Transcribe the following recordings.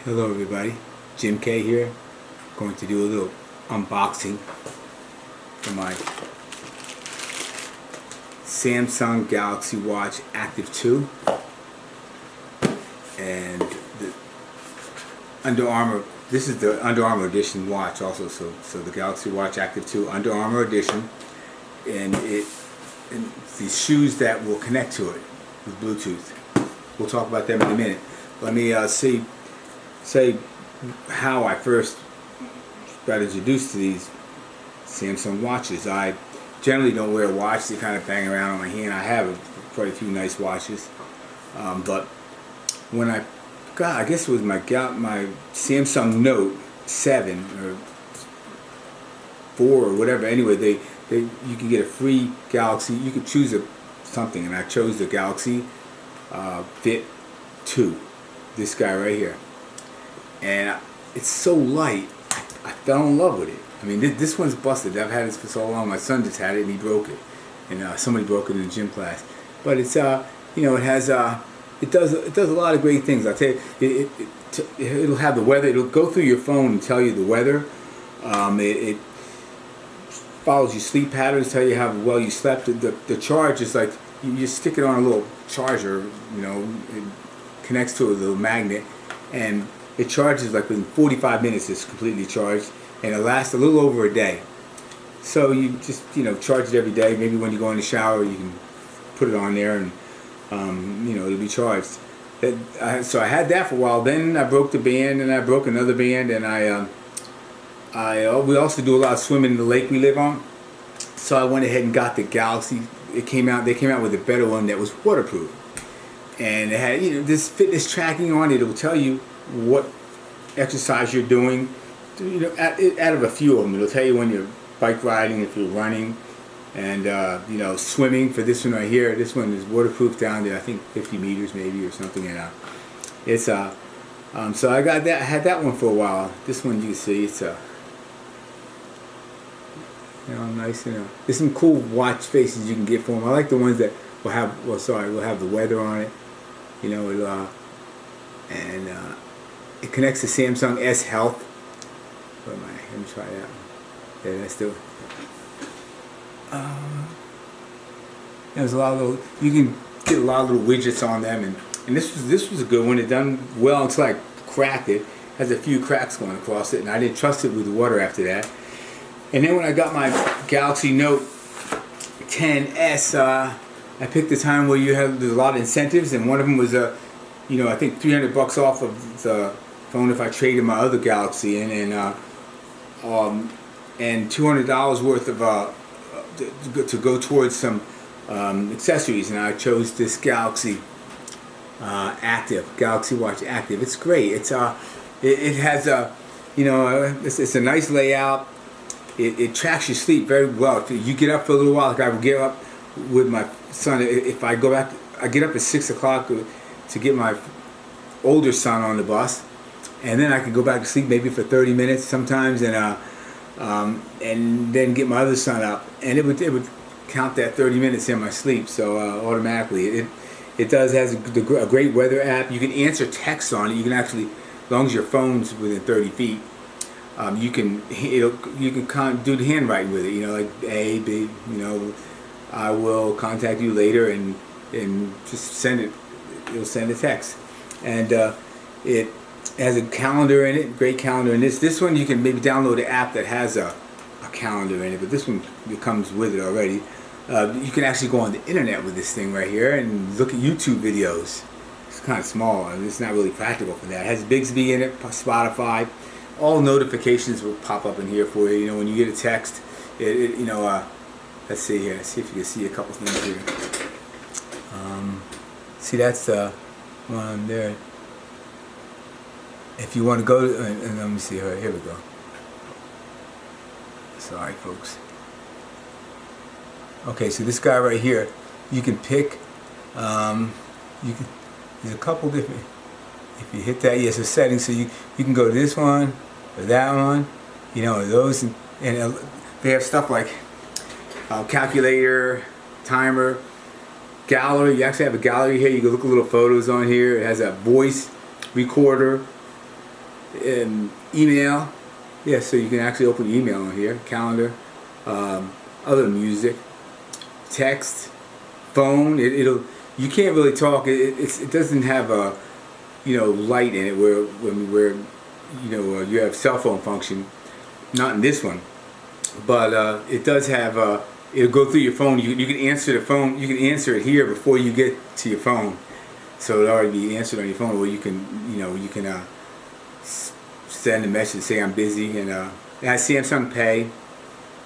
Hello everybody, Jim K here. Going to do a little unboxing for my Samsung Galaxy Watch Active 2 and the Under Armour. This is the Under Armour edition watch also, so the Galaxy Watch Active 2 Under Armour edition, and these shoes that will connect to it with Bluetooth. We'll talk about them in a minute. Let me say how I first got introduced to these Samsung watches. I generally don't wear a watch. They kind of bang around on my hand. I have quite a few nice watches, but when I guess it was my Samsung Note 7 or 4 or whatever. Anyway, you can get a free Galaxy. You could choose something, and I chose the Galaxy Fit 2. This guy right here. And it's so light, I fell in love with it. I mean, this one's busted. I've had this for so long. My son just had it and he broke it, and somebody broke it in gym class. But it's it has it does a lot of great things. I'll tell you, it'll have the weather. It'll go through your phone and tell you the weather. It follows your sleep patterns, tell you how well you slept. The charge is like you just stick it on a little charger. It connects to a little magnet, and it charges like within 45 minutes. It's completely charged, and it lasts a little over a day. So you just charge it every day. Maybe when you go in the shower, you can put it on there, and it'll be charged. So I had that for a while. Then I broke the band, and I broke another band, and we also do a lot of swimming in the lake we live on. So I went ahead and got the Galaxy. They came out with a better one that was waterproof, and it had this fitness tracking on it. It will tell you what exercise you're doing. Out of a few of them, it'll tell you when you're bike riding, if you're running, and swimming. For this one right here, this one is waterproof down to I think 50 meters maybe or something. And it's so I got that. I had that one for a while. This one you can see it's nice. There's some cool watch faces you can get for them. I like the ones that will have the weather on it. It connects to Samsung S Health. Let me try that. Yeah, that's still. There's a lot of little. You can get a lot of little widgets on them, and this was a good one. It done well until I cracked it. Has a few cracks going across it, and I didn't trust it with the water after that. And then when I got my Galaxy Note 10s, I picked the time where there's a lot of incentives, and one of them was I think $300 off of the phone if I traded my other Galaxy in, and $200 worth of to go towards some accessories, and I chose this Galaxy Galaxy Watch Active. It's great. It has it's a nice layout. It tracks your sleep very well. If you get up for a little while, like I would get up with my son. If I go back, I get up at 6 o'clock to get my older son on the bus, and then I can go back to sleep maybe for 30 minutes sometimes, and then get my other son up, and it would count that 30 minutes in my sleep. So automatically, it has a great weather app. You can answer texts on it. You can actually, as long as your phone's within 30 feet. You can do the handwriting with it. Like A, B. I will contact you later, and just send it. It'll send a text, and it has a calendar in it. Great calendar. And this one you can maybe download an app that has a calendar in it, but this one comes with it already. You can actually go on the internet with this thing right here and look at YouTube videos. It's kind of small, and it's not really practical for that. It has Bixby in it, Spotify. All notifications will pop up in here for you. When you get a text, let's see here. See if you can see a couple things here. See, that's the one there. If you want to go, and let me see here. Here we go. Sorry, folks. Okay, so this guy right here, you can pick. There's a couple different. If you hit that, yes, a setting, so you can go to this one or that one, those, and they have stuff like calculator, timer, gallery. You actually have a gallery here. You can look at little photos on here. It has a voice recorder, 360 camera, 360 degree email. Yeah, so you can actually open your email on here. Calendar, other music, text, phone. It'll. You can't really talk. It doesn't have a light in it where you have cell phone function. Not in this one, but it does have. It'll go through your phone. You can answer the phone. You can answer it here before you get to your phone. So it'll already be answered on your phone, or you can send a message, say I'm busy, and it has Samsung Pay,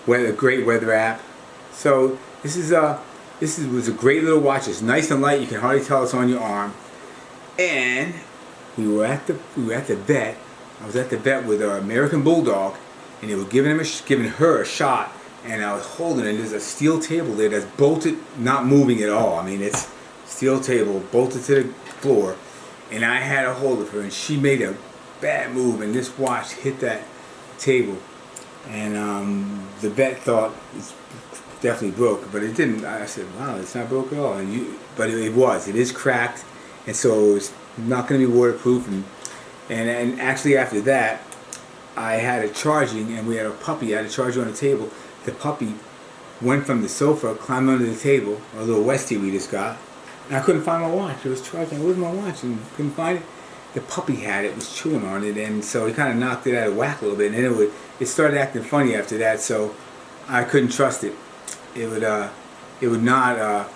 a great weather app. So this was a great little watch. It's nice and light. You can hardly tell it's on your arm. And we were at the vet. I was at the vet with our American Bulldog, and they were giving her a shot. And I was holding it. There's a steel table there that's bolted, not moving at all. I mean, it's steel table bolted to the floor, and I had a hold of her, and she made a bad move, and this watch hit that table, and the vet thought it's definitely broke, but it didn't. I said, wow, it's not broke at all. But it was. It is cracked, and so it's not going to be waterproof. And actually after that, I had it charging, and we had a puppy. I had a charger on the table. The puppy went from the sofa, climbed under the table, a little Westie we just got, and I couldn't find my watch. It was charging. Where's my watch? And couldn't find it. The puppy had it, was chewing on it, and so he kind of knocked it out of whack a little bit, and then it started acting funny after that, so I couldn't trust it. It would not,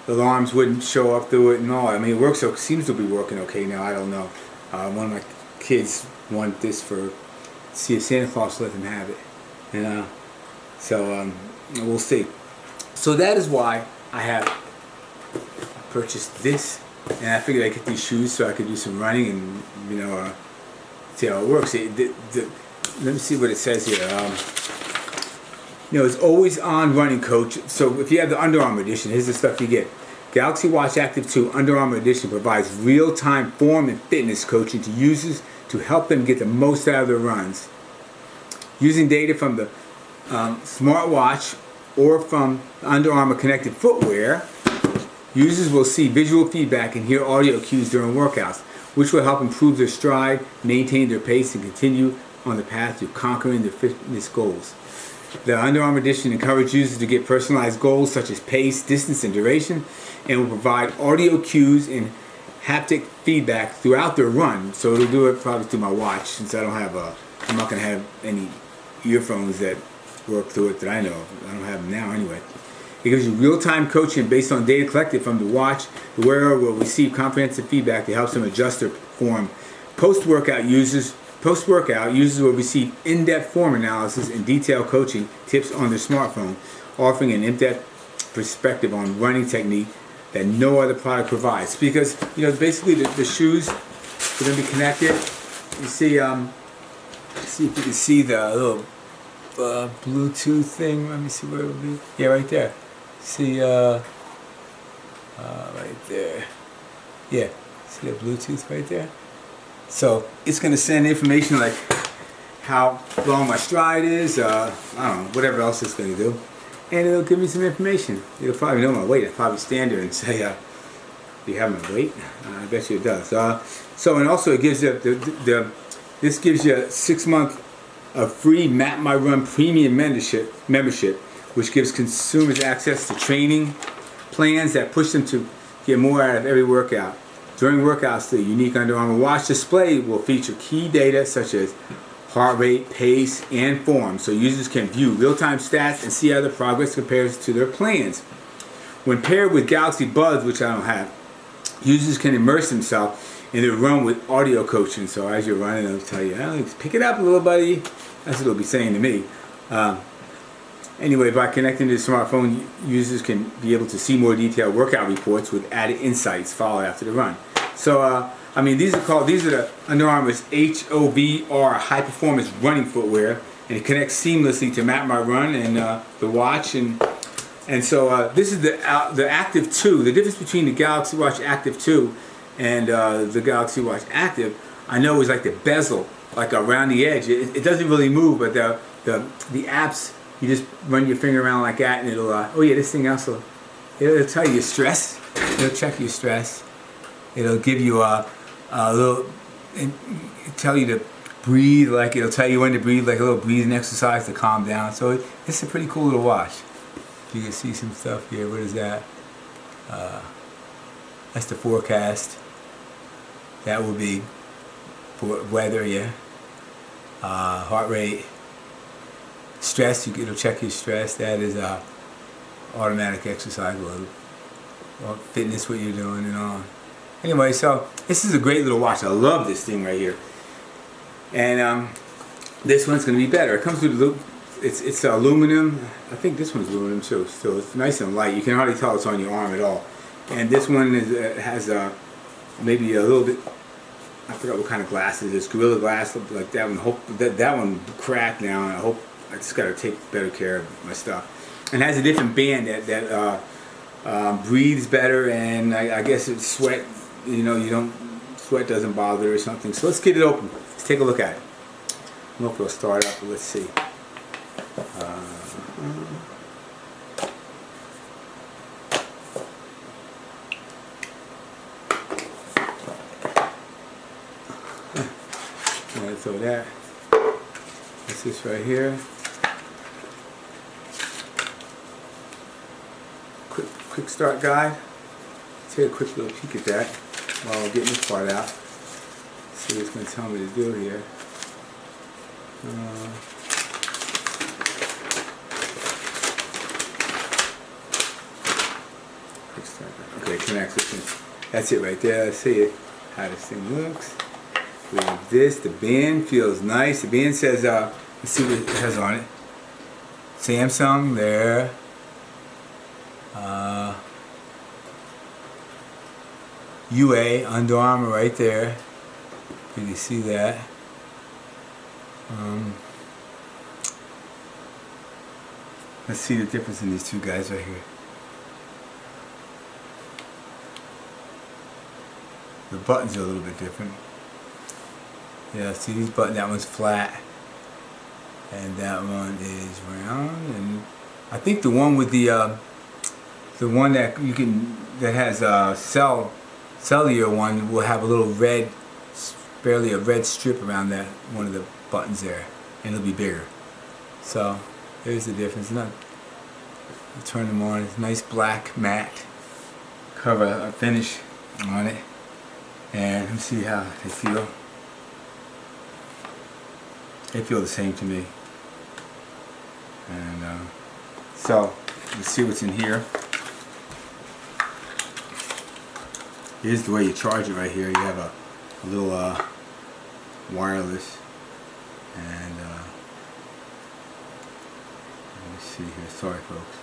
the alarms wouldn't show up through it and all. I mean, it seems to be working okay now, I don't know. One of my kids wanted this see if Santa Claus let them have it, and so we'll see. So that is why I purchased this. And I figured I'd get these shoes so I could do some running and, see how it works. Let me see what it says here. It's always on running coach. So if you have the Under Armour edition, here's the stuff you get. Galaxy Watch Active 2 Under Armour edition provides real-time form and fitness coaching to users to help them get the most out of their runs. Using data from the smartwatch or from Under Armour connected footwear, users will see visual feedback and hear audio cues during workouts, which will help improve their stride, maintain their pace, and continue on the path to conquering their fitness goals. The Under Armour edition encourages users to get personalized goals such as pace, distance, and duration, and will provide audio cues and haptic feedback throughout their run. So it'll do it probably through my watch, since I'm not going to have any earphones that work through it that I know of. I don't have them now anyway. It gives you real-time coaching based on data collected from the watch. The wearer will receive comprehensive feedback that helps them adjust their form. Post-workout users will receive in-depth form analysis and detailed coaching tips on their smartphone, offering an in-depth perspective on running technique that no other product provides. Because basically the shoes are going to be connected. You see, see if you can see the little Bluetooth thing. Let me see where it will be. Yeah, right there. See, right there. Yeah, see the Bluetooth right there? So it's going to send information like how long my stride is, I don't know, whatever else it's going to do. And it'll give me some information. It'll probably know my weight. I'll probably stand there and say, do you have my weight? I bet you it does. And also it gives you, this gives you a 6-month of free Map My Run premium membership, which gives consumers access to training plans that push them to get more out of every workout. During workouts, the unique Under Armour watch display will feature key data such as heart rate, pace, and form, so users can view real-time stats and see how the progress compares to their plans. When paired with Galaxy Buds, which I don't have, users can immerse themselves in their run with audio coaching. So as you're running, it'll tell you, pick it up, little buddy. That's what it'll be saying to me. Anyway, by connecting to the smartphone, users can be able to see more detailed workout reports with added insights followed after the run. So, these are the Under Armour's HOVR, high performance running footwear, and it connects seamlessly to Map My Run and the watch. And so this is the Active 2. The difference between the Galaxy Watch Active 2 and the Galaxy Watch Active, I know, is like the bezel, like around the edge. It doesn't really move, but the apps, you just run your finger around like that, and it'll. This thing also, it'll tell you your stress. It'll check your stress. It'll give you a little, and tell you breathe, like it'll tell you when to breathe, like a little breathing exercise to calm down. So it's a pretty cool little watch. You can see some stuff here. What is that? That's the forecast. That will be for weather, yeah. Heart rate, stress. It'll check your stress. That is automatic exercise load, or fitness, what you're doing, and all. Anyway, so this is a great little watch. I love this thing right here. And this one's going to be better. It comes with a little. It's aluminum. I think this one's aluminum too. So it's nice and light. You can hardly tell it's on your arm at all. And this one has maybe a little bit. I forgot what kind of glass it is. Gorilla Glass, like that one. Hope that one cracked now. And I hope I just got to take better care of my stuff. And it has a different band that breathes better, and I guess it's sweat. You know, sweat doesn't bother or something. So let's get it open. Let's take a look at it. I don't know if it'll start up, but let's see. Alright, so that's this right here. Quick start guide. Let's take a quick little peek at that while we're getting this part out. See what it's going to tell me to do here. Quick start guide. Okay, connects it. That's it right there. Let's see it, how this thing looks. We have this. The band feels nice. The band says, let's see what it has on it. Samsung there. UA, Under Armour right there. You can see that. Let's see the difference in these two guys right here. The buttons are a little bit different. Yeah, see these buttons, that one's flat. And that one is round. And I think the one with the one that you can, that has a cellular one will have a little red, barely a red strip around that one of the buttons there, and it'll be bigger. So there's the difference. I'll turn them on. It's nice black matte cover finish on it, and let me see how they feel. They feel the same to me. And so let's see what's in here. Here's the way you charge it right here. You have a little wireless, and let me see here. Sorry, folks.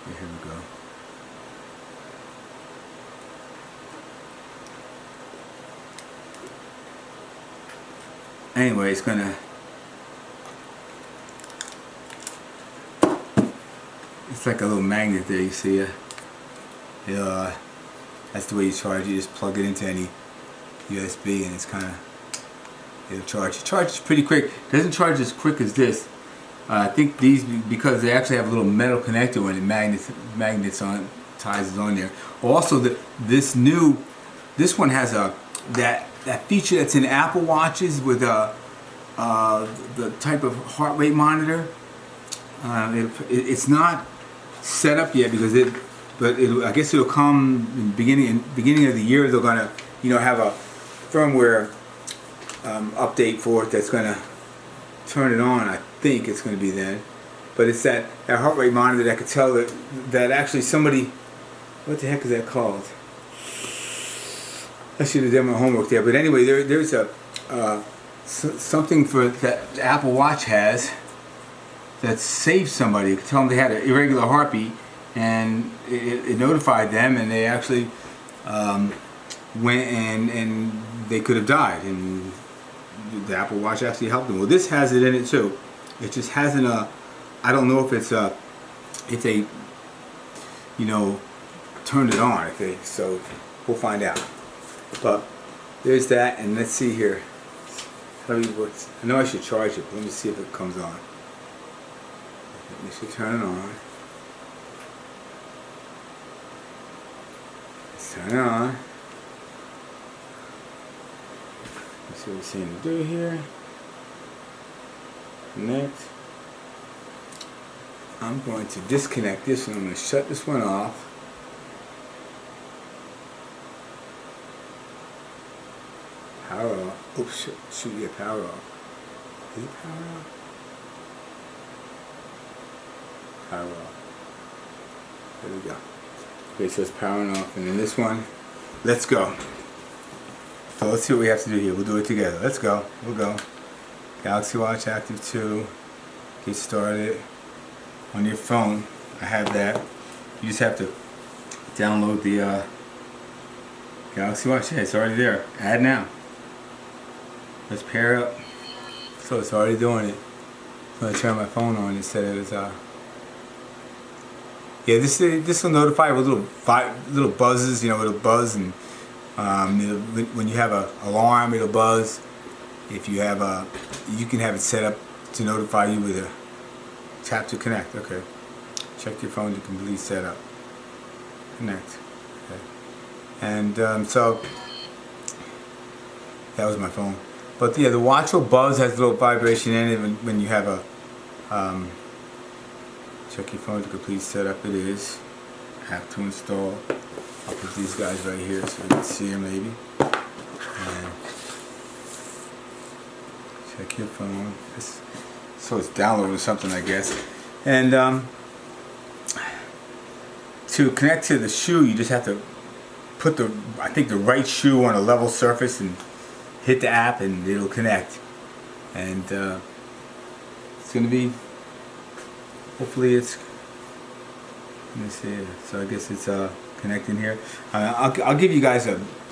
Here we go. Anyway, it's gonna. It's like a little magnet there. You see it? That's the way you charge. You just plug it into any USB, and it's kind of, it'll charge. It charges pretty quick. It doesn't charge as quick as this. I think these, because they actually have a little metal connector when it magnets on, ties it on there. Also, this one has that feature that's in Apple Watches with the type of heart rate monitor. It's not set up yet because I guess it'll come in beginning of the year. They're gonna, have a firmware update for it that's gonna turn it on. I think it's gonna be then. But it's that heart rate monitor that could tell that actually somebody, what the heck is that called? I should have done my homework there. But anyway, there's something for that the Apple Watch has that saved somebody. It could tell them they had an irregular heartbeat, and it notified them, and they actually went and they could have died, and the Apple Watch actually helped them. Well, this has it in it too. It just hasn't I don't know if it's if they turned it on, so we'll find out. But there's that, and let's see here. I know I should charge it, but let me see if it comes on. Let me should turn it on. Let's turn it on. Let's see what it's saying to do here. Next, I'm going to disconnect this one. I'm going to shut this one off. Power off. Oops, shoot, yeah, power off. Is it power off? Power off. There we go. Okay, so it's powering off, and then this one, let's go. So let's see what we have to do here. We'll do it together. Let's go. We'll go. Galaxy Watch Active 2. Get started on your phone. I have that. You just have to download the Galaxy Watch. Yeah, it's already there. Add now. Let's pair up. So it's already doing it. I'm going to turn my phone on instead of this. Yeah, this will notify with little buzzes. You know, it'll buzz, and when you have an alarm, it'll buzz. If you have you can have it set up to notify you with a tap to connect. Okay. Check your phone to complete setup. Connect. Okay. And so that was my phone. But yeah, the watch will buzz, has a little vibration in it when you have a check your phone to complete setup. It is. Have to install. I'll put these guys right here so you can see them maybe. And check your phone. So it's downloading something, I guess. And to connect to the shoe, you just have to put the right shoe on a level surface and hit the app, and it'll connect. And it's going to be, hopefully it's, let me see, so I guess it's connecting here. I'll give you guys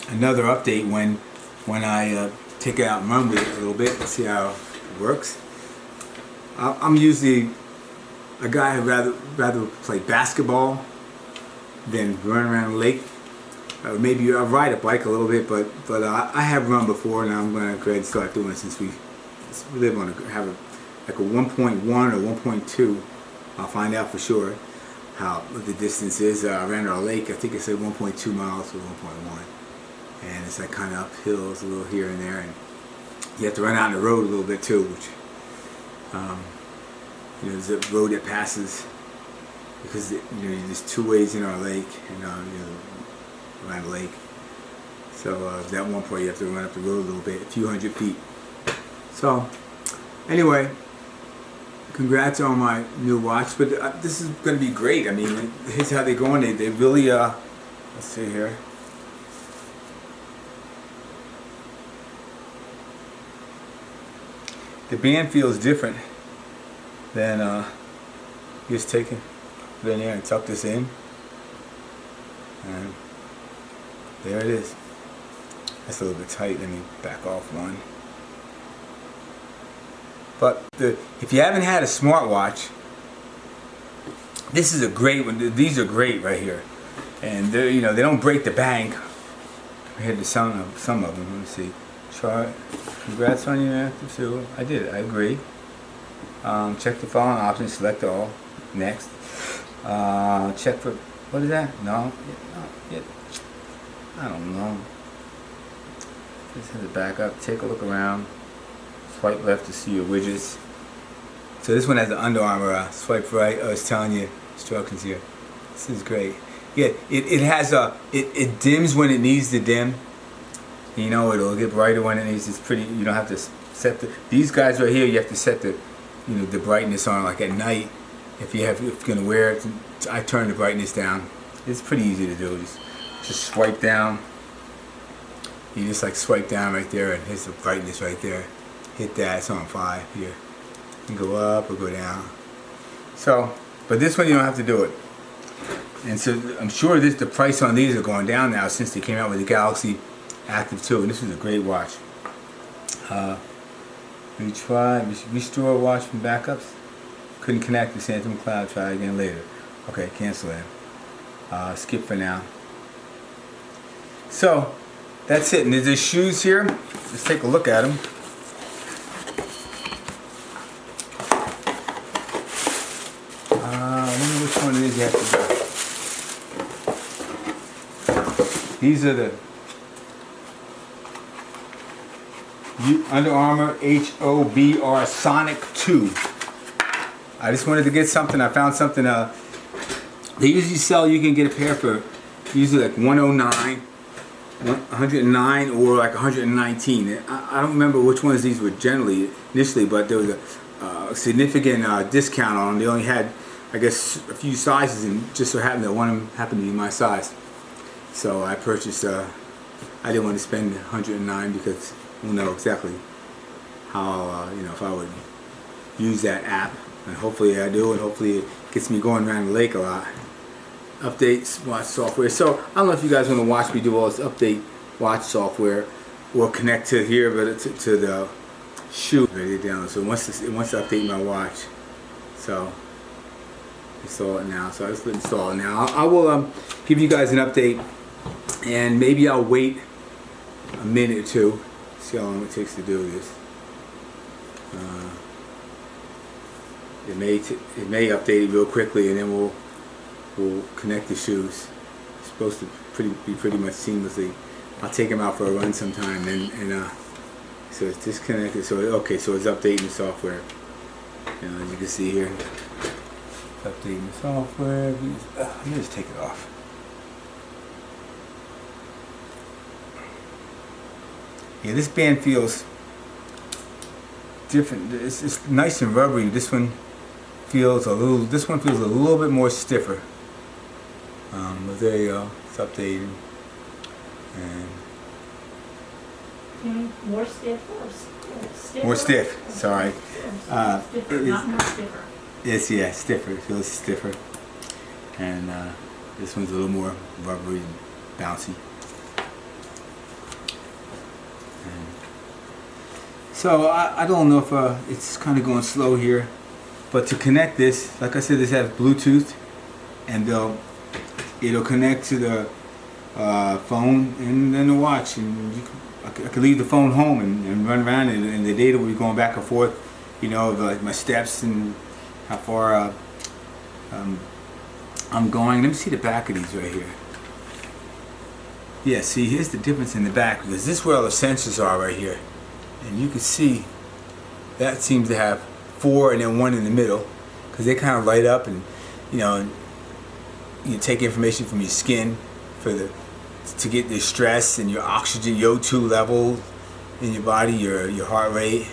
another update when I take it out and run with it a little bit and see how it works. I'm usually a guy who rather play basketball than run around the lake. Maybe I ride a bike a little bit, but I have run before, and I'm going to go ahead and start doing it since we live on have like a 1.1 or 1.2. I'll find out for sure what the distance is. I ran on a lake. I think it said 1.2 miles or 1.1, and it's like kind of up hills a little here and there, and you have to run out on the road a little bit too, which there's a road that passes because there's two ways in our lake, and around the lake. So that one part you have to run up the road a little bit, a few hundred feet. So anyway, congrats on my new watch. But this is going to be great. I mean, here's how they're going. They really let's see here. The band feels different than just taking it in there and tuck this in, and there it is. That's a little bit tight. Let me back off one. But if you haven't had a smartwatch, this is a great one. These are great right here, and they don't break the bank compared to some of them. Let me see. Chart. Congrats on your Active 2. I did. I agree. Check the following options. Select all. Next. Check for, what is that? No. I don't know. Just have to back up. Take a look around. Swipe left to see your widgets. So this one has the Under Armour. Swipe right. It's telling you instructions here. This is great. Yeah, it has it dims when it needs to dim. It'll get brighter when it needs. It's pretty. You don't have to set these guys right here. You have to set the the brightness on like at night. If you're gonna wear it, I turn the brightness down. It's pretty easy to do. Just swipe down. You just like swipe down right there, and here's the brightness right there. Hit that. It's on 5 here. You can go up or go down. So, but this one you don't have to do it. And so I'm sure the price on these are going down now since they came out with the Galaxy Active 2, and this is a great watch. We tried restore watch from backups. Couldn't connect to Phantom Cloud. Try again later. Okay, cancel that. Skip for now. So that's it. And there's the shoes here. Let's take a look at them. I wonder which one it is you have to do. These are Under Armour Hovr Sonic 2. I just wanted to get something. I found something. They usually sell. You can get a pair for usually like 109, 109, or like 119. I don't remember which ones these were generally initially, but there was a significant discount on them. They only had, I guess, a few sizes, and just so happened that one of them happened to be my size. So I purchased. I didn't want to spend 109 because I don't know exactly how if I would use that app, and hopefully I do, and hopefully it gets me going around the lake a lot. Updates watch software. So I don't know if you guys want to watch me do all this update watch software or connect to here, but to the shoe ready down. So it wants to update my watch. So install it now. So I just install it now. I will give you guys an update, and maybe I'll wait a minute or two, see how long it takes to do this. It may update it real quickly, and then we'll connect the shoes. It's supposed to be pretty much seamlessly. I'll take them out for a run sometime, and so it's disconnected. So okay, so it's updating the software. As you can see here, it's updating the software. Let me just take it off. Yeah, this band feels different. It's nice and rubbery. This one feels a little. This one feels a little bit more stiffer. But there you go. It's updated. And more stiff or stiffer? More stiff. Sorry. Stiffer, not more stiffer. Yes, yeah, stiffer. It feels stiffer. And this one's a little more rubbery and bouncy. So I don't know if it's kind of going slow here, but to connect this, like I said, this has Bluetooth, and it'll connect to the phone and then the watch, and I could leave the phone home and run around, and the data will be going back and forth, like my steps and how far I'm going. Let me see the back of these right here. Yeah, see, here's the difference in the back, because this is where all the sensors are right here. And you can see that seems to have 4 and then 1 in the middle, because they kind of light up, and you take information from your skin to get the stress and your oxygen, your O2 level in your body, your heart rate,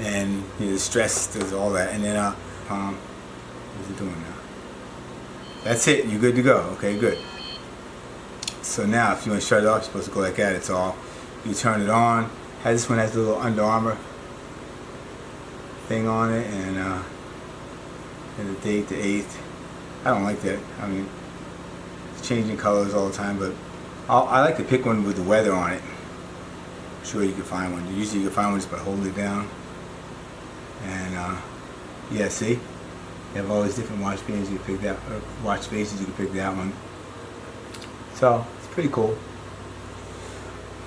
and the stress does all that. And then what's it doing now? That's it. You're good to go. Okay, good. So now, if you want to shut it off, you're supposed to go like that. It's all. You turn it on. This one has a little Under Armour thing on it, and the date, the 8th. I don't like that. I mean, it's changing colors all the time, but I like to pick one with the weather on it. I'm sure you can find one. Usually you can find one just by holding it down. And yeah, see? You have all these different watch bands you can pick that, watch faces you can pick that one. So, it's pretty cool.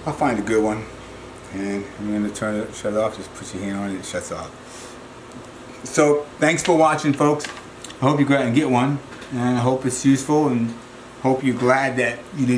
I'll find a good one. And I'm going to shut it off. Just put your hand on it, it shuts off. So thanks for watching, folks. I hope you go out and get one, and I hope it's useful, and hope you're glad that you didn't